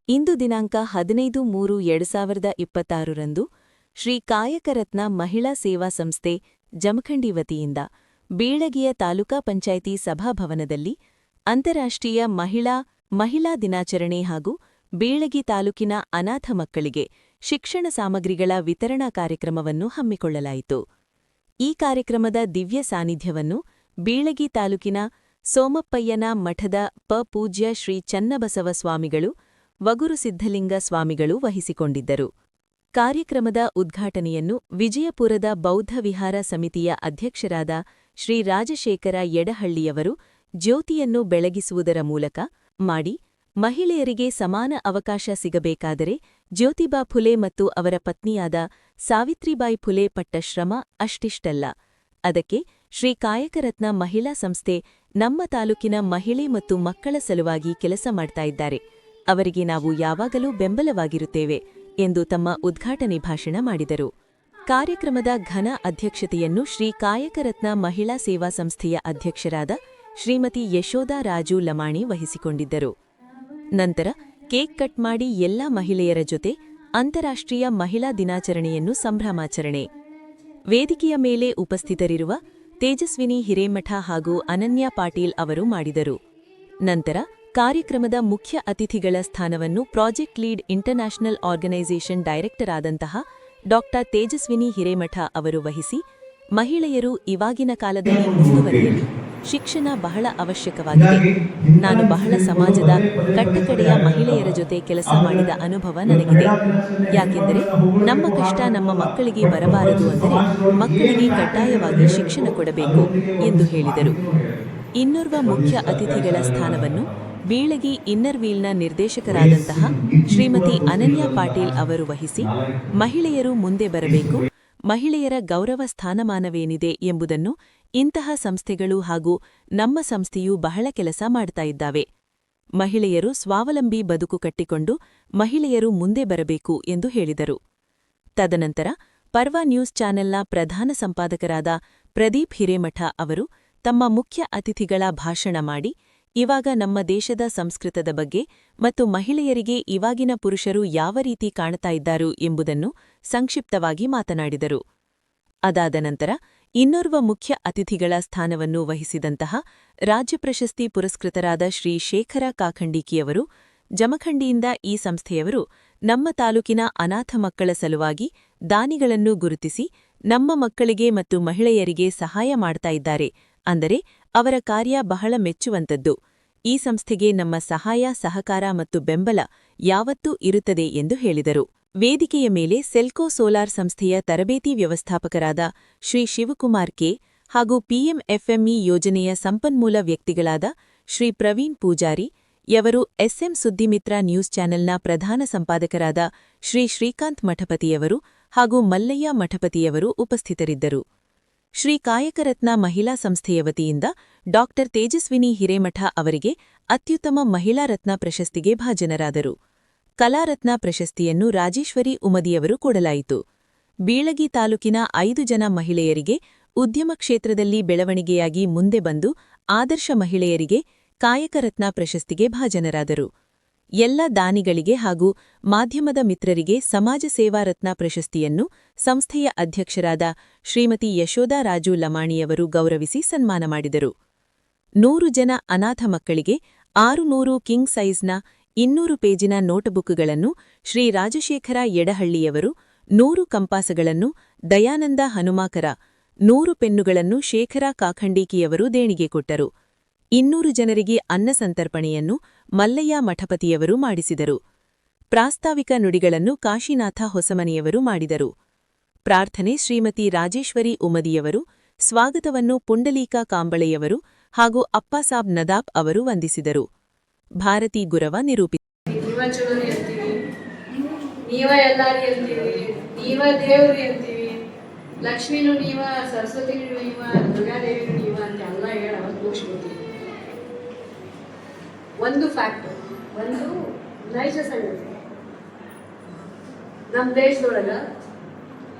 ಇಂದು ದಿನಾಂಕ 15-3-2026ರಂದು ಶ್ರೀ ಕಾಯಕರತ್ನ ಮಹಿಳಾ ಸೇವಾ ಸಂಸ್ಥೆ ಜಮಖಂಡಿ ವತಿಯಿಂದ ಬೀಳಗಿಯ ತಾಲೂಕಾ ಪಂಚಾಯಿತಿ ಸಭಾಭವನದಲ್ಲಿ ಅಂತಾರಾಷ್ಟ್ರೀಯ ಮಹಿಳಾ ದಿನಾಚರಣೆ ಹಾಗೂ ಬೀಳಗಿ ತಾಲೂಕಿನ ಅನಾಥ ಮಕ್ಕಳಿಗೆ ಶಿಕ್ಷಣ ಸಾಮಗ್ರಿಗಳ ವಿತರಣಾ ಕಾರ್ಯಕ್ರಮವನ್ನು ಹಮ್ಮಿಕೊಳ್ಳಲಾಯಿತು. ಈ ಕಾರ್ಯಕ್ರಮದ ದಿವ್ಯ ಸಾನ್ನಿಧ್ಯವನ್ನು ಬೀಳಗಿ ತಾಲೂಕಿನ ಸೋಮಪ್ಪಯ್ಯನ ಮಠದ ಪೂಜ್ಯ ಶ್ರೀ ಚನ್ನಬಸವ ಸ್ವಾಮಿಗಳು ವಗುರು ಸಿದ್ಧಲಿಂಗ ಸ್ವಾಮಿಗಳು ವಹಿಸಿಕೊಂಡಿದ್ದರು. ಕಾರ್ಯಕ್ರಮದ ಉದ್ಘಾಟನೆಯನ್ನು ವಿಜಯಪುರದ ಬೌದ್ಧ ವಿಹಾರ ಸಮಿತಿಯ ಅಧ್ಯಕ್ಷರಾದ ಶ್ರೀ ರಾಜಶೇಖರ ಯಡಹಳ್ಳಿಯವರು ಜ್ಯೋತಿಯನ್ನು ಬೆಳಗಿಸುವುದರ ಮೂಲಕ ಮಾಡಿ, ಮಹಿಳೆಯರಿಗೆ ಸಮಾನ ಅವಕಾಶ ಸಿಗಬೇಕಾದರೆ ಜ್ಯೋತಿಬಾ ಫುಲೆ ಮತ್ತು ಅವರ ಪತ್ನಿಯಾದ ಸಾವಿತ್ರಿಬಾಯಿ ಫುಲೆ ಪಟ್ಟ ಶ್ರಮ ಅಷ್ಟಿಷ್ಟಲ್ಲ, ಅದಕ್ಕೆ ಶ್ರೀ ಕಾಯಕರತ್ನ ಮಹಿಳಾ ಸಂಸ್ಥೆ ನಮ್ಮ ತಾಲೂಕಿನ ಮಹಿಳೆ ಮತ್ತು ಮಕ್ಕಳ ಸಲುವಾಗಿ ಕೆಲಸ ಮಾಡ್ತಾ ಇದ್ದಾರೆ, ಅವರಿಗೆ ನಾವು ಯಾವಾಗಲೂ ಬೆಂಬಲವಾಗಿರುತ್ತೇವೆ ಎಂದು ತಮ್ಮ ಉದ್ಘಾಟನೆ ಭಾಷಣ ಮಾಡಿದರು. ಕಾರ್ಯಕ್ರಮದ ಘನ ಅಧ್ಯಕ್ಷತೆಯನ್ನು ಶ್ರೀ ಕಾಯಕರತ್ನ ಮಹಿಳಾ ಸೇವಾ ಸಂಸ್ಥೆಯ ಅಧ್ಯಕ್ಷರಾದ ಶ್ರೀಮತಿ ಯಶೋಧಾ ರಾಜು ಲಮಾಣಿ ವಹಿಸಿಕೊಂಡಿದ್ದರು. ನಂತರ ಕೇಕ್ ಕಟ್ ಮಾಡಿ ಎಲ್ಲಾ ಮಹಿಳೆಯರ ಜೊತೆ ಅಂತಾರಾಷ್ಟ್ರೀಯ ಮಹಿಳಾ ದಿನಾಚರಣೆಯನ್ನು ಸಂಭ್ರಮಾಚರಣೆ. ವೇದಿಕೆಯ ಮೇಲೆ ಉಪಸ್ಥಿತರಿರುವ ತೇಜಸ್ವಿನಿ ಹಿರೇಮಠ ಹಾಗೂ ಅನನ್ಯಾ ಪಾಟೀಲ್ ಅವರು ಮಾಡಿದರು. ನಂತರ ಕಾರ್ಯಕ್ರಮದ ಮುಖ್ಯ ಅತಿಥಿಗಳ ಸ್ಥಾನವನ್ನು project lead international organisation director ಆದಂತಹ ಡಾ ತೇಜಸ್ವಿನಿ ಹಿರೇಮಠ ಅವರು ವಹಿಸಿ, ಮಹಿಳೆಯರು ಇವಾಗಿನ ಕಾಲದಲ್ಲಿ ಮುಂದುವರಿಯಲಿ, ಶಿಕ್ಷಣ ಬಹಳ ಅವಶ್ಯಕವಾಗಿದೆ. ನಾನು ಬಹಳ ಸಮಾಜದ ಕಟ್ಟಕಡೆಯ ಮಹಿಳೆಯರ ಜೊತೆ ಕೆಲಸ ಮಾಡಿದ ಅನುಭವ ನನಗಿದೆ. ಯಾಕೆಂದರೆ ನಮ್ಮ ಕಷ್ಟ ನಮ್ಮ ಮಕ್ಕಳಿಗೆ ಬರಬಾರದು ಅಂದರೆ ಮಕ್ಕಳಿಗೆ ಕಡ್ಡಾಯವಾಗಿ ಶಿಕ್ಷಣ ಕೊಡಬೇಕು ಎಂದು ಹೇಳಿದರು. ಇನ್ನೋರ್ವ ಮುಖ್ಯ ಅತಿಥಿಗಳ ಸ್ಥಾನವನ್ನು ಬೀಳಗಿ ಇನ್ನರ್ ವೀಲ್ನ ನಿರ್ದೇಶಕರಾದಂತಹ ಶ್ರೀಮತಿ ಅನನ್ಯಾ ಪಾಟೀಲ್ ಅವರು ವಹಿಸಿ, ಮಹಿಳೆಯರು ಮುಂದೆ ಬರಬೇಕು, ಮಹಿಳೆಯರ ಗೌರವ ಸ್ಥಾನಮಾನವೇನಿದೆ ಎಂಬುದನ್ನು ಇಂತಹ ಸಂಸ್ಥೆಗಳು ಹಾಗೂ ನಮ್ಮ ಸಂಸ್ಥೆಯೂ ಬಹಳ ಕೆಲಸ ಮಾಡ್ತಾ ಇದ್ದಾವೆ. ಮಹಿಳೆಯರು ಸ್ವಾವಲಂಬಿ ಬದುಕು ಕಟ್ಟಿಕೊಂಡು ಮಹಿಳೆಯರು ಮುಂದೆ ಬರಬೇಕು ಎಂದು ಹೇಳಿದರು. ತದನಂತರ ಪರ್ವ ನ್ಯೂಸ್ ಚಾನೆಲ್ನ ಪ್ರಧಾನ ಸಂಪಾದಕರಾದ ಪ್ರದೀಪ್ ಹಿರೇಮಠ ಅವರು ತಮ್ಮ ಮುಖ್ಯ ಅತಿಥಿಗಳ ಭಾಷಣ ಮಾಡಿ, ಇವಾಗ ನಮ್ಮ ದೇಶದ ಸಂಸ್ಕೃತದ ಬಗ್ಗೆ ಮತ್ತು ಮಹಿಳೆಯರಿಗೆ ಇವಾಗಿನ ಪುರುಷರು ಯಾವ ರೀತಿ ಕಾಣ್ತಾ ಇದ್ದಾರು ಎಂಬುದನ್ನು ಸಂಕ್ಷಿಪ್ತವಾಗಿ ಮಾತನಾಡಿದರು. ಅದಾದ ನಂತರ ಇನ್ನೋರ್ವ ಮುಖ್ಯ ಅತಿಥಿಗಳ ಸ್ಥಾನವನ್ನು ವಹಿಸಿದಂತಹ ರಾಜ್ಯ ಪ್ರಶಸ್ತಿ ಪುರಸ್ಕೃತರಾದ ಶ್ರೀ ಶೇಖರ ಕಾಖಂಡೀಕಿಯವರು, ಜಮಖಂಡಿಯಿಂದ ಈ ಸಂಸ್ಥೆಯವರು ನಮ್ಮ ತಾಲೂಕಿನ ಅನಾಥ ಮಕ್ಕಳ ಸಲುವಾಗಿ ದಾನಿಗಳನ್ನು ಗುರುತಿಸಿ ನಮ್ಮ ಮಕ್ಕಳಿಗೆ ಮತ್ತು ಮಹಿಳೆಯರಿಗೆ ಸಹಾಯ ಮಾಡ್ತಾ ಇದ್ದಾರೆ, ಅಂದರೆ ಅವರ ಕಾರ್ಯ ಬಹಳ ಮೆಚ್ಚುವಂತದ್ದು. ಈ ಸಂಸ್ಥೆಗೆ ನಮ್ಮ ಸಹಾಯ ಸಹಕಾರ ಮತ್ತು ಬೆಂಬಲ ಯಾವತ್ತೂ ಇರುತ್ತದೆ ಎಂದು ಹೇಳಿದರು. ವೇದಿಕೆಯ ಮೇಲೆ ಸೆಲ್ಕೋ ಸೋಲಾರ್ ಸಂಸ್ಥೆಯ ತರಬೇತಿ ವ್ಯವಸ್ಥಾಪಕರಾದ ಶ್ರೀ ಶಿವಕುಮಾರ್ ಕೆ ಹಾಗೂ ಪಿಎಂಎಫ್ಎಂಇ ಯೋಜನೆಯ ಸಂಪನ್ಮೂಲ ವ್ಯಕ್ತಿಗಳಾದ ಶ್ರೀ ಪ್ರವೀಣ್ ಪೂಜಾರಿ ಯವರು, ಎಸ್ಎಂ ಸುದ್ದಿಮಿತ್ರ ನ್ಯೂಸ್ ಚಾನೆಲ್ನ ಪ್ರಧಾನ ಸಂಪಾದಕರಾದ ಶ್ರೀ ಶ್ರೀಕಾಂತ್ ಮಠಪತಿಯವರು ಹಾಗೂ ಮಲ್ಲಯ್ಯ ಮಠಪತಿಯವರು ಉಪಸ್ಥಿತರಿದ್ದರು. ಶ್ರೀ ಕಾಯಕರತ್ನ ಮಹಿಳಾ ಸಂಸ್ಥೆಯ ವತಿಯಿಂದ ಡಾ ತೇಜಸ್ವಿನಿ ಹಿರೇಮಠ ಅವರಿಗೆ ಅತ್ಯುತ್ತಮ ಮಹಿಳಾ ರತ್ನ ಪ್ರಶಸ್ತಿಗೆ ಭಾಜನರಾದರು. ಕಲಾರತ್ನ ಪ್ರಶಸ್ತಿಯನ್ನು ರಾಜೇಶ್ವರಿ ಉಮದಿಯವರು ಕೊಡಲಾಯಿತು. ಬೀಳಗಿ ತಾಲೂಕಿನ 5 ಜನ ಮಹಿಳೆಯರಿಗೆ ಉದ್ಯಮ ಕ್ಷೇತ್ರದಲ್ಲಿ ಬೆಳವಣಿಗೆಯಾಗಿ ಮುಂದೆ ಬಂದು ಆದರ್ಶ ಮಹಿಳೆಯರಿಗೆ ಕಾಯಕರತ್ನ ಪ್ರಶಸ್ತಿಗೆ ಭಾಜನರಾದರು. ಎಲ್ಲ ದಾನಿಗಳಿಗೆ ಹಾಗೂ ಮಾಧ್ಯಮದ ಮಿತ್ರರಿಗೆ ಸಮಾಜ ಸೇವಾ ರತ್ನ ಪ್ರಶಸ್ತಿಯನ್ನು ಸಂಸ್ಥೆಯ ಅಧ್ಯಕ್ಷರಾದ ಶ್ರೀಮತಿ ಯಶೋಧಾ ರಾಜು ಲಮಾಣಿಯವರು ಗೌರವಿಸಿ ಸನ್ಮಾನ ಮಾಡಿದರು. 100 ಜನ ಅನಾಥ ಮಕ್ಕಳಿಗೆ 600 ಕಿಂಗ್ ಸೈಜ್ನ 200 ಪೇಜಿನ ನೋಟ್ಬುಕ್ಗಳನ್ನು ಶ್ರೀ ರಾಜಶೇಖರ ಯಡಹಳ್ಳಿಯವರು, 100 ಕಂಪಾಸಗಳನ್ನು ದಯಾನಂದ ಹನುಮಾಕರ, 100 ಪೆನ್ನುಗಳನ್ನು ಶೇಖರ ಕಾಖಂಡೀಕಿಯವರು ದೇಣಿಗೆ ಕೊಟ್ಟರು. 200 ಜನರಿಗೆ ಅನ್ನ ಸಂತರ್ಪಣೆಯನ್ನು ಮಲ್ಲಯ್ಯ ಮಠಪತಿಯವರು ಮಾಡಿಸಿದರು. ಪ್ರಾಸ್ತಾವಿಕ ನುಡಿಗಳನ್ನು ಕಾಶಿನಾಥ ಹೊಸಮನೆಯವರು ಮಾಡಿದರು. ಪ್ರಾರ್ಥನೆ ಶ್ರೀಮತಿ ರಾಜೇಶ್ವರಿ ಉಮದಿಯವರು, ಸ್ವಾಗತವನ್ನು ಪುಂಡಲೀಕ ಕಾಂಬಳೆಯವರು ಹಾಗೂ ಅಪ್ಪಾಸಾಬ್ ನದಾಬ್ ಅವರು ವಂದಿಸಿದರು. ಭಾರತಿ ಗುರವ ನಿರೂಪಿಸಿದರು. ಲಕ್ಷ್ಮೀನು ನೀವ, ಸರಸ್ವತಿನೂ ನೀವ, ದುರ್ಗಾದೇವಿನೂ ನೀವ ಅಂತೆಲ್ಲ ಹೇಳಿ ಅವತ್ತು ಮುಗಿಸ್ಬಿಡ್ತೀವಿ. ಒಂದು ಫ್ಯಾಕ್ಟ್, ಒಂದು ನೈಜ ಸಂಗತಿ, ನಮ್ಮ ದೇಶದೊಳಗ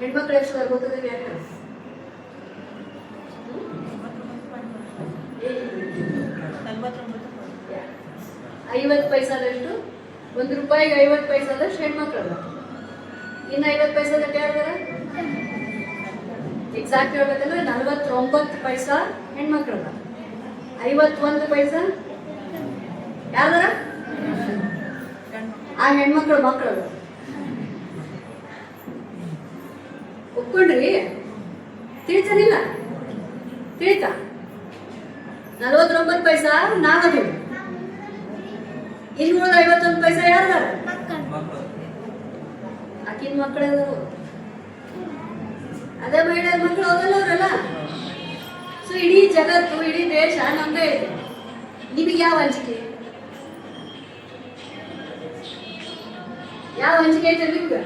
ಹೆಣ್ಮಕ್ಳು ಎಷ್ಟು ಗೊತ್ತದೆ ಯಾಕೆ? 50 ಪೈಸಾದಷ್ಟು ಒಂದು ರೂಪಾಯಿಗೆ 50 ಪೈಸದಷ್ಟು ಹೆಣ್ಮಕ್ಳದ. ಇನ್ನು 50 ಪೈಸದಟ್ಟು ಯಾರ್ದಾರ? ಎಕ್ಸಾಕ್ಟ್ ಹೇಳ್ಬೇಕಂದ್ರೆ 49 ಪೈಸಾ ಹೆಣ್ಮಕ್ಳದ. 51 ಪೈಸಾ ಯಾರ್ದಾರ? ಆ ಹೆಣ್ಮಕ್ಳು ಮಕ್ಕಳದ. ಒಪ್ಕೊಂಡ್ರಿ? ತಿಳಿತಾನಿಲ್ಲ? ತಿಳಿತಾ? 49 ಪೈಸಾ ನಾವದೇವಿ. ಇನ್ನು 51 ಪೈಸಾ ಯಾರ್ದಾರ? ಆಕಿನ ಮಕ್ಕಳೆಲ್ಲರೂ ಅದೇ ಮಹಿಳೆಯರ ಮಕ್ಕಳು ಹೋಗಲ್ಲ ಅವರಲ್ಲ. ಸೊ ಇಡೀ ಜಗತ್ತು, ಇಡೀ ದೇಶ ನಮ್ದೇ ಇದೆ. ನಿಮಗೆ ಯಾವ ಅಂಜಿಕೆ? ಯಾವ ಅಂಜಿಕೆ ಐತೆ ನಿಮ್ಗೆ?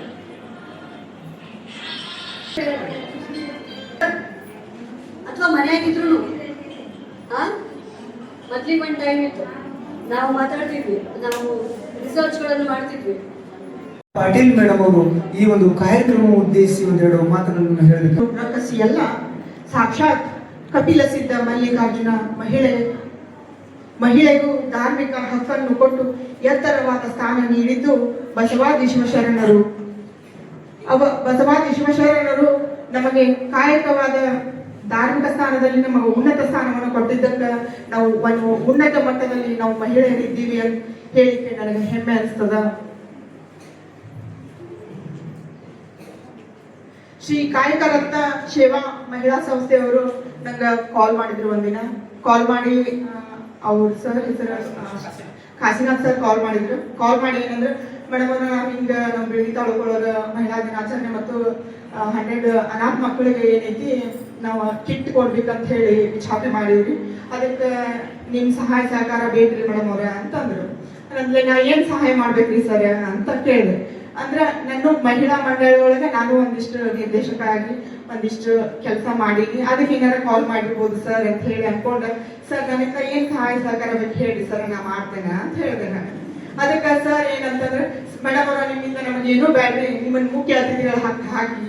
ಅಥವಾ ಮನೆಯಾಗಿದ್ರು ಮೊದ್ಲಿಗೆ ಒಂದು ಟೈಮ್ ಇತ್ತು, ನಾವು ಮಾತಾಡ್ತಿದ್ವಿ, ನಾವು ರಿಸರ್ಚ್ಗಳನ್ನು ಮಾಡ್ತಿದ್ವಿ. ಪಾಟೀಲ್ ಮೇಡಮ್ ಅವರು ಈ ಒಂದು ಕಾರ್ಯಕ್ರಮ ಉದ್ದೇಶಿಸಿ ಒಂದೆರಡು ಮಾತುಗಳನ್ನು ಹೇಳಬೇಕು. ಪ್ರಕಸಿ ಎಲ್ಲ ಸಾಕ್ಷಾತ್ ಕಪಿಲ ಸಿದ್ಧ ಮಲ್ಲಿಕಾರ್ಜುನ ಮಹಿಳೆಗೂ ಧಾರ್ಮಿಕ ಹಕ್ಕನ್ನು ಕೊಟ್ಟು ಎತ್ತರವಾದ ಸ್ಥಾನ ನೀಡಿದ್ದು ಬಸವಾದಿ ಶಿವಶರಣರು. ಬಸವಾದಿ ಶಿವಶರಣರು ನಮಗೆ ಕಾಯಕವಾದ ಧಾರ್ಮಿಕ ಸ್ಥಾನದಲ್ಲಿ ನಮಗೆ ಉನ್ನತ ಸ್ಥಾನವನ್ನು ಕೊಟ್ಟಿದ್ದಕ್ಕೆ ನಾವು ಒಂದು ಉನ್ನತ ಮಟ್ಟದಲ್ಲಿ ನಾವು ಮಹಿಳೆಯರಿದ್ದೀವಿ ಅಂತ ಹೇಳಿಕೆ ನನಗೆ ಹೆಮ್ಮೆ ಅನಿಸ್ತದ. ಶ್ರೀ ಕಾಯಕ ರತ್ನ ಸೇವಾ ಮಹಿಳಾ ಸಂಸ್ಥೆಯವರು ನಂಗೆ ಕಾಲ್ ಮಾಡಿದ್ರು. ಒಂದಿನ ಕಾಲ್ ಮಾಡಿ ಅವ್ರ ಸರ್ ಹೆಸರು ಕಾಶಿನಾಥ್ ಸರ್ ಕಾಲ್ ಮಾಡಿ ಏನಂದ್ರೆ, ಮೇಡಮ್ ನಾವು ಹಿಂಗೆ ನಮ್ಮ ಬೆಳ್ಳಿ ತಾಲೂಕೊಳಗ ಮಹಿಳಾ ದಿನಾಚರಣೆ ಮತ್ತು 100 ಅನಾಥ ಮಕ್ಕಳಿಗೆ ಏನೈತಿ ನಾವು ಕಿಟ್ ಕೊಡ್ಬೇಕಂತ ಹೇಳಿ ಛಾಪೆ ಮಾಡಿದ್ರಿ. ಅದಕ್ಕೆ ನಿಮ್ಮ ಸಹಾಯ ಸಹಕಾರ ಬೇಕ್ರಿ ಮೇಡಮ್ ಅವ್ರ ಅಂತಂದ್ರು. ಅಂದ್ರೆ ನಾ ಏನ್ ಸಹಾಯ ಮಾಡ್ಬೇಕ್ರಿ ಸರ್ ಅಂತ ಕೇಳಿದೆ. ಅಂದ್ರೆ ನಾನು ಮಹಿಳಾ ಮಂಡಳಿಯೊಳಗೆ ನಾನು ಒಂದಿಷ್ಟು ನಿರ್ದೇಶಕ ಆಗಿ ಒಂದಿಷ್ಟು ಕೆಲಸ ಮಾಡೀನಿ. ಅದಕ್ಕೆ ಏನಾರ ಕಾಲ್ ಮಾಡಿರ್ಬೋದು ಸರ್ ಅಂತ ಹೇಳಿ ಅನ್ಕೊಂಡೆ. ಸರ್ ನನಗೆ ಏನ್ ಸಹಾಯ ಸಹಕಾರ ಬೇಕು ಹೇಳಿ ಸರ್, ನಾ ಮಾಡ್ತೇನೆ ಅಂತ ಹೇಳಿದೆ ನಾನು. ಅದಕ್ಕೆ ಸರ್ ಏನಂತಂದ್ರೆ, ಮೇಡಮ್ ಅವರ ನಿಮ್ಮಿಂದ ನಮಗೆ ಏನೂ ಬೇಡ್ರಿ, ನಿಮ್ಮನ್ನ ಮುಖ್ಯ ಅತಿಥಿಗಳ ಹಾಕಿ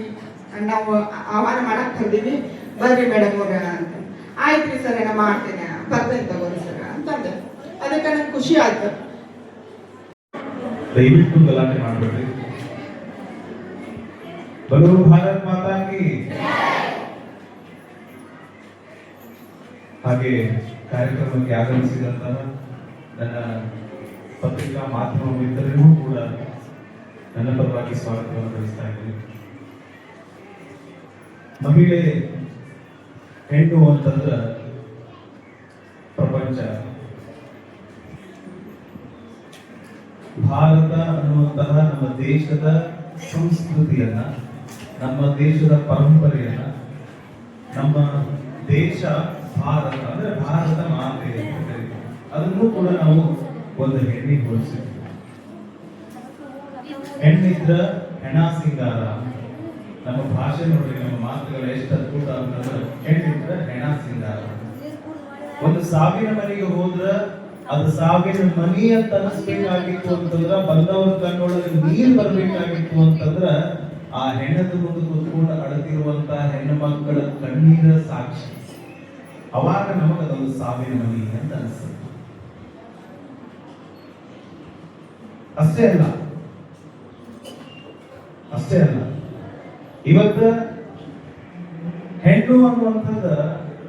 ನಾವು ಆಹ್ವಾನ ಮಾಡಕ್ ಕರ್ದೀವಿ, ಬರ್ರಿ ಮೇಡಮ್ ಅವ್ರ ಅಂತ. ಆಯ್ತ್ರಿ ಸರ್ ನಾ ಮಾಡ್ತೇನೆ, ಬರ್ತೇನೆ ತಗೋರಿ ಸರ್ ಅಂತಂದೆ. ಅದಕ್ಕೆ ನಂಗೆ ಖುಷಿ ಆಯ್ತು. ದಯವಿಟ್ಟು ಗಲಾಟೆ ಮಾಡಬೇಡ್ರಿ. ಬಲೋ ಭಾರತ್ ಮಾತಾ ಕಿ. ಹಾಗೆ ಕಾರ್ಯಕ್ರಮಕ್ಕೆ ಆಗಮಿಸಿದಂತಹ ನನ್ನ ಪತ್ರಿಕಾ ಮಾಧ್ಯಮ ಮಿತ್ರರಿಗೂ ಕೂಡ ನನ್ನ ಪರವಾಗಿ ಸ್ವಾಗತವನ್ನು ತಿಳಿಸ್ತಾ ಇದ್ದೀನಿ. ಮಹಿಳೆ ಹೆಣ್ಣು ಅಂತಂದ್ರೆ ಪ್ರಪಂಚ. ಭಾರತ ಅನ್ನುವಂತಹ ನಮ್ಮ ದೇಶದ ಸಂಸ್ಕೃತಿಯನ್ನ, ನಮ್ಮ ದೇಶದ ಪರಂಪರೆಯನ್ನ, ನಮ್ಮ ದೇಶ ಭಾರತ ಅಂದ್ರೆ ಭಾರತ ಮಾತೆ ಅಂತ ಕರೀತೀವಿ. ಅದನ್ನು ಕೂಡ ನಾವು ಒಂದು ಹೆಣ್ಣಿಗೆ ಹೋಲಿಸಿದ್ವಿ. ಹೆಣ್ಣಿದ್ರ ಹೆಣ ಸಿಂಗಾರ. ನಮ್ಮ ಭಾಷೆ ನೋಡ್ರಿ, ನಮ್ಮ ಮಾತುಗಳು ಎಷ್ಟು ಅದ್ಭುತ ಅಂತಂದ್ರೆ, ಹೆಣ್ಣಿದ್ರ ಹೆಣ ಸಿಂಗಾರ. ಒಂದು ಸಾವಿನ ಮನೆಗೆ ಹೋದ್ರ ಅದು ಸಾವಿನ ಮನಿ ಅಂತ ಅನಿಸ್ಬೇಕಾಗಿತ್ತು ಅಂತಂದ್ರ, ಬಂದವರ ಕಣ್ಣೊಳಗೆ ನೀರು ಬರ್ಬೇಕಾಗಿತ್ತು ಅಂತಂದ್ರ, ಆ ಹೆಣ್ಣದ ಮುಂದೆ ಕೂತ್ಕೊಂಡು ಅಳತಿರುವಂತ ಹೆಣ್ಣು ಮಕ್ಕಳ ಕಣ್ಣೀರ ಸಾಕ್ಷಿ. ಅವಾಗ ನಮಗದೊಂದು ಸಾವಿನ ಮನಿ ಅಂತ ಅನಿಸ್ತದೆ. ಅಷ್ಟೇ ಅಲ್ಲ, ಇವತ್ತ ಹೆಣ್ಣು ಅನ್ನುವಂಥದ್ದು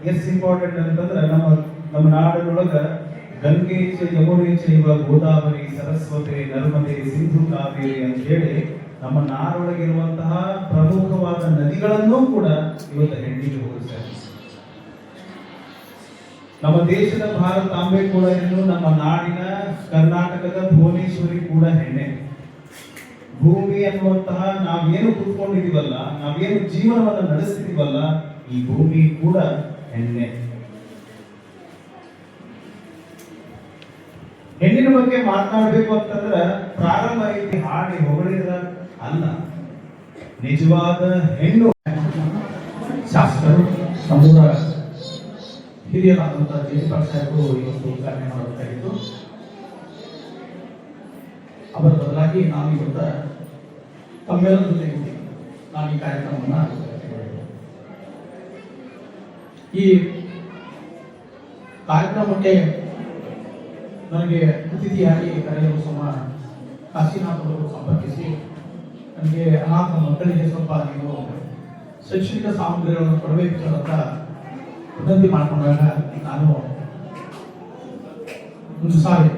ಎಷ್ಟು ಇಂಪಾರ್ಟೆಂಟ್ ಅಂತಂದ್ರೆ, ನಮ್ಮ ನಾಡಿನೊಳಗ ಗಂಗೆ ಯಮುನೆ ಚೈವ ಗೋದಾವರಿ ಸರಸ್ವತಿ ನರ್ಮದೆ ಸಿಂಧು ಕಾವೇರಿ ಅಂತ ಹೇಳಿ ನಮ್ಮ ನಾಡೊಳಗಿರುವಂತಹ ಪ್ರಮುಖವಾದ ನದಿಗಳನ್ನೂ ಕೂಡ ಇವತ್ತು ಹೆಣ್ಣಿಗೆ ಹೋಲಿಸ್ತಾರೆ. ನಮ್ಮ ದೇಶದ ಭಾರತಾಂಬೆ ಕೂಡ ಹೆಣ್ಣು, ನಮ್ಮ ನಾಡಿನ ಕರ್ನಾಟಕದ ಭುವನೇಶ್ವರಿ ಕೂಡ ಹೆಣ್ಣೆ. ಭೂಮಿ ಅನ್ನುವಂತಹ ನಾವೇನು ಕೂತ್ಕೊಂಡಿದೀವಲ್ಲ, ನಾವೇನು ಜೀವನವನ್ನು ನಡೆಸ್ತಿದೀವಲ್ಲ, ಈ ಭೂಮಿ ಕೂಡ ಹೆಣ್ಣೆ. ಹೆಣ್ಣಿನ ಬಗ್ಗೆ ಮಾತನಾಡಬೇಕು ಅಂತಂದ್ರೆ ಪ್ರಾರಂಭ ರೀತಿ ಹಾಡಿ ಹೊಗಳಿದ್ರ ಅಲ್ಲ, ನಿಜವಾದ ಹೆಣ್ಣು. ಶಾಸಕರು ನಮ್ಮೂರ ಹಿರಿಯರಾದಂತಹ ಜಯಪಾಲ್ ಸಾಹೇಬರು ಇವತ್ತು ಉದ್ಘಾಟನೆ ಮಾಡಬೇಕಾಗಿತ್ತು. ಅವರ ಬದಲಾಗಿ ನಾನು ಇವತ್ತ ತಮ್ಮೆಲ್ಲರ ಜೊತೆಗೂಡಿ ನಾನು ಈ ಕಾರ್ಯಕ್ರಮವನ್ನು ಈ ಕಾರ್ಯಕ್ರಮಕ್ಕೆ ನನಗೆ ಅತಿಥಿಯಾಗಿ ಕರೆಯಲು ಕಾಶಿನಾಥ್ ಅವರು ಸಂಪರ್ಕಿಸಿ ನನಗೆ ಅನಾಥ ಮಕ್ಕಳಿಗೆ ಸ್ವಲ್ಪ ನೀವು ಶೈಕ್ಷಣಿಕ ಸಾಮಗ್ರಿಗಳನ್ನು ಕೊಡಬೇಕು ಸರ್ ಅಂತ ವಿನಂತಿ ಮಾಡಿಕೊಂಡಾಗ ನಾನು ಒಂದು ಸಾರಿ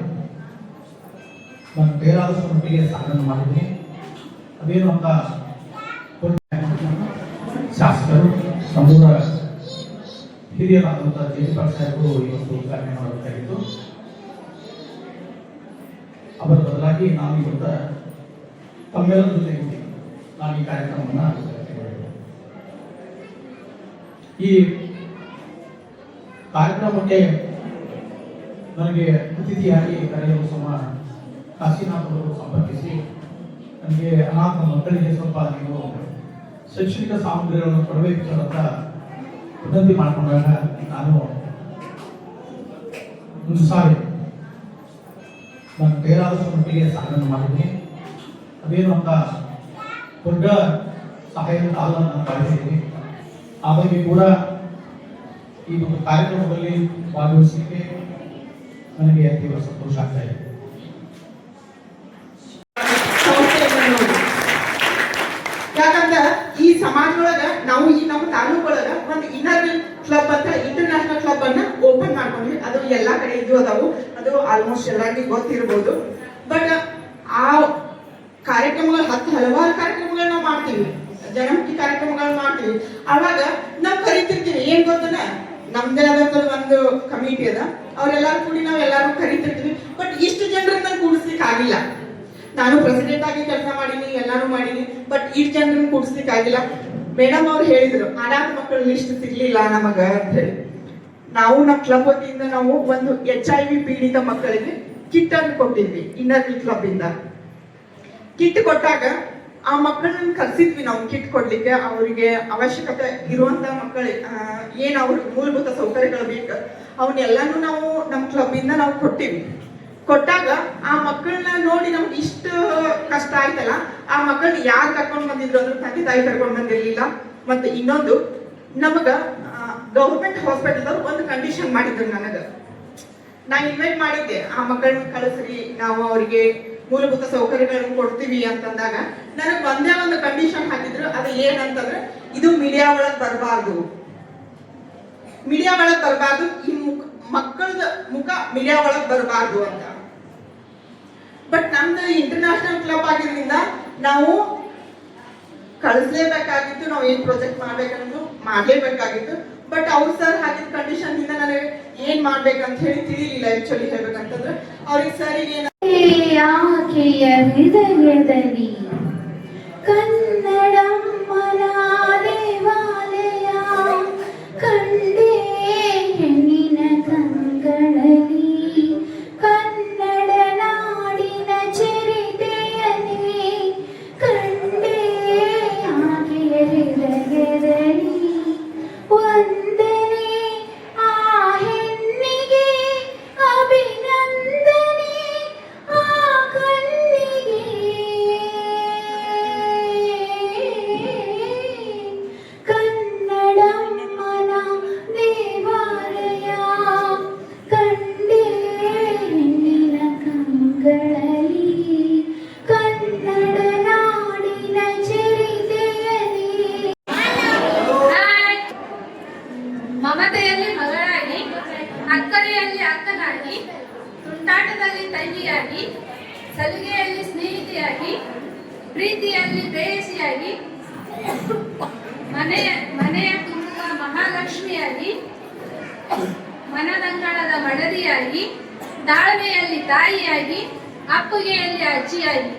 ನಾನು ಬೇರಾದಷ್ಟು ಮಟ್ಟಿಗೆ ಸಾಧನೆ ಮಾಡಿದ್ದೀನಿ. ಅದೇನು ಅಂತ ಶಾಸಕರು ನಮ್ಮೂರ ಹಿರಿಯರಾದಂಥ ಜಯಪಾಲ್ ಸಾಹೇಬರು ಇವತ್ತು ಉದ್ಘಾಟನೆ ಮಾಡಬೇಕಾಗಿತ್ತು. ಅವರ ಬದಲಾಗಿ ನಾನು ಇವತ್ತು ತಮ್ಮೆಲ್ಲರ ಜೊತೆಗೆ ನಾನು ಈ ಕಾರ್ಯಕ್ರಮವನ್ನು ಈ ಕಾರ್ಯಕ್ರಮಕ್ಕೆ ನನಗೆ ಅತಿಥಿಯಾಗಿ ಕರೆಯಲು ಸಮ ಕಾಶಿನಾಥ್ ಅವರು ಸಂಪರ್ಕಿಸಿ ನನಗೆ ಅನಾಥ ಮಕ್ಕಳಿಗೆ ಸ್ವಲ್ಪ ನೀವು ಶೈಕ್ಷಣಿಕ ಸಾಮಗ್ರಿಗಳನ್ನು ಕೊಡಬೇಕು ಸರ್ ಅಂತ ವಿನಂತಿ ಮಾಡಿಕೊಂಡಾಗ ನಾನು ಒಂದು ಸಾರಿ ನಾನು ಬೇರಾದಷ್ಟು ಮಟ್ಟಿಗೆ ಸಾಧನೆ ಮಾಡಿದ್ದೀನಿ. ಅದೇನು ಅಂತ ದೊಡ್ಡ ಸಹಾಯ ಅಲ್ಲ ನಾನು ಭಾವಿಸಿದ್ದೀನಿ. ಆದಾಗ್ಯೂ ಕೂಡ ಈ ಒಂದು ಕಾರ್ಯಕ್ರಮದಲ್ಲಿ ಭಾಗವಹಿಸಲಿಕ್ಕೆ ನನಗೆ ತೀವ್ರ ಸಂತೋಷ ಆಗ್ತಾ ಇದೆ. ಯಾಕಂದ್ರ ಈ ಸಮಾಜದೊಳಗ ನಾವು ಈ ನಮ್ಮ ತಾಲೂಕೊಳಗ ಒಂದು ಇನ್ನರ್ ಕ್ಲಬ್ ಅಂತ ಇಂಟರ್ನ್ಯಾಷನಲ್ ಕ್ಲಬ್ ಅನ್ನ ಓಪನ್ ಮಾಡ್ಕೊಂಡ್ವಿ. ಅದು ಎಲ್ಲಾ ಕಡೆ ಇದು ಅದಾವು, ಅದು ಆಲ್ಮೋಸ್ಟ್ ಎಲ್ಲರಿಗೂ ಗೊತ್ತಿರ್ಬೋದು. ಬಟ್ ಆ ಕಾರ್ಯಕ್ರಮಗಳು ಹಲವಾರು ಕಾರ್ಯಕ್ರಮಗಳು ನಾವು ಮಾಡ್ತೀವಿ, ಜನಮುಖಿ ಕಾರ್ಯಕ್ರಮಗಳು ಮಾಡ್ತೀವಿ. ಅವಾಗ ನಾವು ಕರಿತಿರ್ತೀವಿ, ಏನ್ ಗೊತ್ತನ ನಮ್ದೇ ಆದಂತ ಒಂದು ಕಮಿಟಿ ಅದ, ಅವ್ರೆಲ್ಲಾರು ಕೂಡಿ ನಾವ್ ಎಲ್ಲಾರು ಕರಿತಿರ್ತೀವಿ. ಬಟ್ ಇಷ್ಟು ಜನರನ್ನ ಕೂಡಿಸ್ಲಿಕ್ಕೆ ಆಗಿಲ್ಲ. ನಾನು ಪ್ರೆಸಿಡೆಂಟ್ ಆಗಿ ಕೆಲಸ ಮಾಡೀನಿ, ಎಲ್ಲಾರು ಮಾಡೀನಿ, ಬಟ್ ಇಷ್ಟು ಜನರನ್ನ ಕೂಡಿಸ್ಲಿಕ್ಕೆ ಆಗಿಲ್ಲ. ಮೇಡಮ್ ಅವ್ರು ಹೇಳಿದ್ರು ಅನಾಥ ಮಕ್ಕಳ ಲಿಸ್ಟ್ ಸಿಗ್ಲಿಲ್ಲ ನಮಗ ಅಂತ ಹೇಳಿ. ನಾವು ನಮ್ಮ ಕ್ಲಬ್ ವತಿಯಿಂದ ನಾವು ಒಂದು HIV ಪೀಡಿತ ಮಕ್ಕಳಿಗೆ ಕಿಟ್ ಅನ್ನು ಕೊಟ್ಟಿದ್ವಿ ಇನ್ನರ್ ಕ್ಲಬ್ ಇಂದ. ಕಿಟ್ ಕೊಟ್ಟಾಗ ಆ ಮಕ್ಕಳನ್ನ ಕರ್ಸಿದ್ವಿ ನಾವು ಕಿಟ್ ಕೊಡ್ಲಿಕ್ಕೆ. ಅವರಿಗೆ ಅವಶ್ಯಕತೆ ಇರುವಂತ ಮಕ್ಕಳಿಗೆ ಏನ್ ಅವ್ರಿಗೆ ಮೂಲಭೂತ ಸೌಕರ್ಯಗಳು ಬೇಕು ಅವನ್ನೆಲ್ಲಾನು ನಾವು ನಮ್ಮ ಕ್ಲಬ್ ಇಂದ ನಾವು ಕೊಟ್ಟಿವಿ. ಕೊಟ್ಟಾಗ ಆ ಮಕ್ಕಳನ್ನ ನೋಡಿ ನಮ್ಗೆ ಇಷ್ಟು ಕಷ್ಟ ಆಯ್ತಲ್ಲ, ಆ ಮಕ್ಕಳನ್ನ ಯಾರು ಕರ್ಕೊಂಡ್ ಬಂದಿದ್ರು ಅಂದ್ರೆ ತಂದೆ ತಾಯಿ ಕರ್ಕೊಂಡ್ ಬಂದಿರ್ಲಿಲ್ಲ. ಮತ್ತೆ ಇನ್ನೊಂದು ನಮಗ ಗೌರ್ಮೆಂಟ್ ಹಾಸ್ಪಿಟಲ್ ಒಂದು ಕಂಡೀಷನ್ ಮಾಡಿದ್ರು ನನಗ. ನಾ ಇನ್ವೈಟ್ ಮಾಡಿದ್ದೆ ಆ ಮಕ್ಕಳನ್ನ ಕಳಿಸ್ರಿ, ನಾವು ಅವರಿಗೆ ಮೂಲಭೂತ ಸೌಕರ್ಯಗಳನ್ನು ಕೊಡ್ತೀವಿ ಅಂತಂದಾಗ ನನಗೆ ಒಂದೇ ಒಂದು ಕಂಡೀಷನ್ ಹಾಕಿದ್ರು. ಅದು ಏನಂತಂದ್ರೆ ಇದು ಮೀಡಿಯಾ ಒಳಗ್ ಬರಬಾರ್ದು, ಮೀಡಿಯಾ ಒಳಗ್ ಬರಬಾರ್ದು, ಈ ಮಕ್ಕಳದ ಮುಖ ಮೀಡಿಯಾ ಒಳಗ್ ಬರಬಾರ್ದು ಅಂತ. ಬಟ್ ನಮ್ದು ಇಂಟರ್ನ್ಯಾಷನಲ್ ಕ್ಲಬ್ ಆಗಿದ್ರಿಂದ ನಾವು ಕಳಿಸ್ಲೇಬೇಕಾಗಿತ್ತು, ನಾವು ಏನ್ ಪ್ರಾಜೆಕ್ಟ್ ಮಾಡ್ಬೇಕಂತ ಮಾಡ್ಲೇಬೇಕಾಗಿತ್ತು. ಬಟ್ ಅವ್ರು ಸರ್ ಹಾಕಿದ ಕಂಡೀಷನ್ ಇಂದ ನನಗೆ ಏನ್ ಮಾಡ್ಬೇಕಂತ ಹೇಳಿ ತಿಳಿಲಿಲ್ಲ. ಆಕ್ಚುಲಿ ಹೇಳ್ಬೇಕಂತಂದ್ರೆ ಅವ್ರಿಗೆ ಸರಿಗೆ ಆಕೆಯ ಹೃದಯದಲ್ಲಿ ಕನ್ನಡಮ್ಮನ ದೇವಾಲಯ ಕಂಡೇ ಹೆಣ್ಣಿನ ಕಂಗಳಲ್ಲಿ ಕನ್ನಡ ನಾಡಿನ ಚರಿತೆಯನ್ನೇ ಕಂಡೇ ಆಕೆಯ ಹೃದಯದಲ್ಲಿ ವಂದನೆ ಆ ಹೆಣ್ಣಿಗೆ ಅಭಿನಂದನೆ ಆ ಕಣ್ಣಿಗೆ ಕನ್ನಡಮ್ಮನ ದೇವಾಲಯ ಕಂಡೇ ಹೆಣ್ಣಿನ ಕಂಗಳಲ್ಲಿ ಕನ್ನಡ ನಾಡಿನ ಚರಿತೆಯಲ್ಲಿ ಮಮತೆಯಲ್ಲಿ ಮಗಳಾಗಿ, ಅಕ್ಕರೆಯಲ್ಲಿ ಅಕ್ಕನಾಗಿ, ತುಂಟಾಟದಲ್ಲಿ ತಂಗಿಯಾಗಿ, ಸಲುಗೆಯಲ್ಲಿ ಸ್ನೇಹಿತೆಯಾಗಿ, ಪ್ರೀತಿಯಲ್ಲಿ ಪ್ರೇಯಸಿಯಾಗಿ, ಮನೆಯ ತುಂಬುವ ಮಹಾಲಕ್ಷ್ಮಿಯಾಗಿ, ಮನದಂಗಳದ ಮಡದಿಯಾಗಿ, ತಾಳ್ಮೆಯಲ್ಲಿ ತಾಯಿಯಾಗಿ, ಅಪ್ಪುಗೆಯಲ್ಲಿ ಅಜ್ಜಿಯಾಗಿ,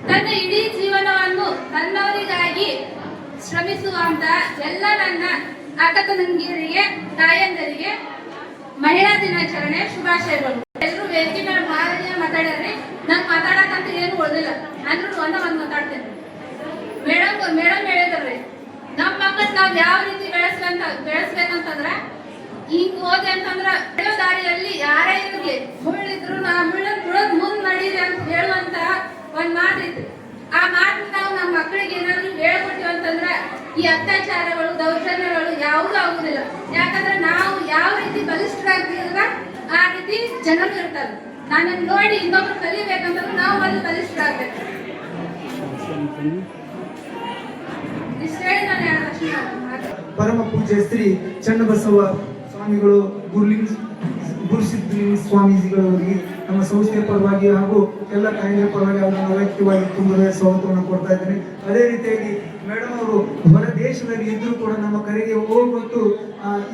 ತನ್ನ ಇಡೀ ಜೀವನವನ್ನು ತನ್ನವರಿಗಾಗಿ ಶ್ರಮಿಸುವಂತ ಎಲ್ಲ ನನ್ನ ಅಕ್ಕ ತಂಗಿಯರಿಗೆ, ತಾಯಂದರಿಗೆ ಮಹಿಳಾ ದಿನಾಚರಣೆ ಶುಭಾಶಯಗಳು. ಎಲ್ಲರೂ ವೇದಿಕೆ ಮೇಲೆ ಭಾಳ ಮಾತಾಡ್ಯಾರ್ರಿ. ನಂಗೆ ಮಾತಾಡಕ್ಕಂತ ಏನು ಉಳಿದಿಲ್ಲ, ಅಂದ್ರೂ ಒಂದ್ ಮಾತಾಡ್ತೇನೆ. ಮೇಡಮ್ ಹೇಳಿದ್ರಿ ನಮ್ಮ ಮಕ್ಕಳು ನಾವ್ ಯಾವ ರೀತಿ ಬೆಳೆಸ್ಬೇಕಂತಂದ್ರ ಹಿಂಗ್ ಓದಿ ಅಂತಂದ್ರ ಬೆಳೆಯೋ ದಾರಿಯಲ್ಲಿ ಯಾರೇ ಇರ್ಲಿ ಮುಳ್ಳಿದ್ರು ಮುಳದ್ ಮುಂದ್ ನಡೀರಿ ಅಂತ ಹೇಳುವಂತ ಒಂದ್ ಮಾತಿತ್ತು. ಆ ಮಾತನ್ನ ನಾವು ನಮ್ಮ ಮಕ್ಕಳಿಗೆ ಏನಾದ್ರು ಹೇಳ್ಕೊಟ್ಟಿವಿ ಅಂತಂದ್ರ ಈ ಅತ್ಯಾಚಾರಗಳು, ದೌರ್ಜನ್ಯಗಳು ಯಾವುದೂ ಆಗುದಿಲ್ಲ. ಯಾಕಂದ್ರೆ ನಾವು ಯಾವ ರೀತಿ ಬಲಿಷ್ಠರಾಗ್ತಿರಲ್ಲ ಆ ರೀತಿ ಜನರು ಇರ್ತಾರೆ. ನನ್ನನ್ನು ನೋಡಿ ಇನ್ನೊಬ್ರು ಕಲಿಬೇಕಂತಂದ್ರೆ ನಾವು ಮೊದಲು ಕಲಿಸ್ಬೇಕಾಗ್ತೈತೆ. ಇಷ್ಟು ಹೇಳಿ ನಾನು ಹೇಳೋದಷ್ಟೇ. ಪರಮ ಪೂಜ್ಯ ಶ್ರೀ ಚನ್ನಬಸವ ಸ್ವಾಮಿಗಳು ಗುರುಸಿದ್ಧಲಿಂಗ ಸ್ವಾಮೀಜಿಗಳವರಿಗೆ ನಮ್ಮ ಸಂಸ್ಥೆಯ ಪರವಾಗಿ ಹಾಗೂ ಎಲ್ಲ ತಾಯಂದಿರ ಪರವಾಗಿ ಅವರನ್ನು ವೈಯಕ್ತಿಕವಾಗಿ ತುಂಬ ಸ್ವಾಗತವನ್ನು ಕೊಡ್ತಾ ಇದ್ದೇನೆ. ಅದೇ ರೀತಿಯಾಗಿ ಮೇಡಮ್ ಅವರು ಹೊರ ದೇಶದಲ್ಲಿ ಇದ್ರೂ ಕೂಡ ನಮ್ಮ ಕರೆಗೆ ಹೋಗ್ಬಿಟ್ಟು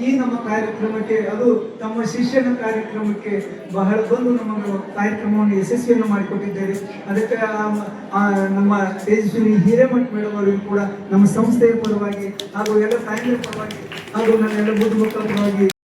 ಈ ನಮ್ಮ ಕಾರ್ಯಕ್ರಮಕ್ಕೆ, ಅದು ತಮ್ಮ ಶಿಷ್ಯನ ಕಾರ್ಯಕ್ರಮಕ್ಕೆ ಬಹಳ ಬಂದು ನಮ್ಮ ಕಾರ್ಯಕ್ರಮವನ್ನು ಯಶಸ್ವಿಯನ್ನು ಮಾಡಿಕೊಟ್ಟಿದ್ದೇವೆ. ಅದಕ್ಕೆ ನಮ್ಮ ತೇಜಸ್ವಿನಿ ಹಿರೇಮಠ್ ಮೇಡಮ್ ಅವರಿಗೂ ಕೂಡ ನಮ್ಮ ಸಂಸ್ಥೆಯ ಪರವಾಗಿ ಹಾಗೂ ಎಲ್ಲ ತಾಯಂದಿರ ಪರವಾಗಿ ಹಾಗೂ ನನ್ನ ಎಲ್ಲ ಬುದ್ಧಿ ಮಕ್ಕಳ ಪರವಾಗಿ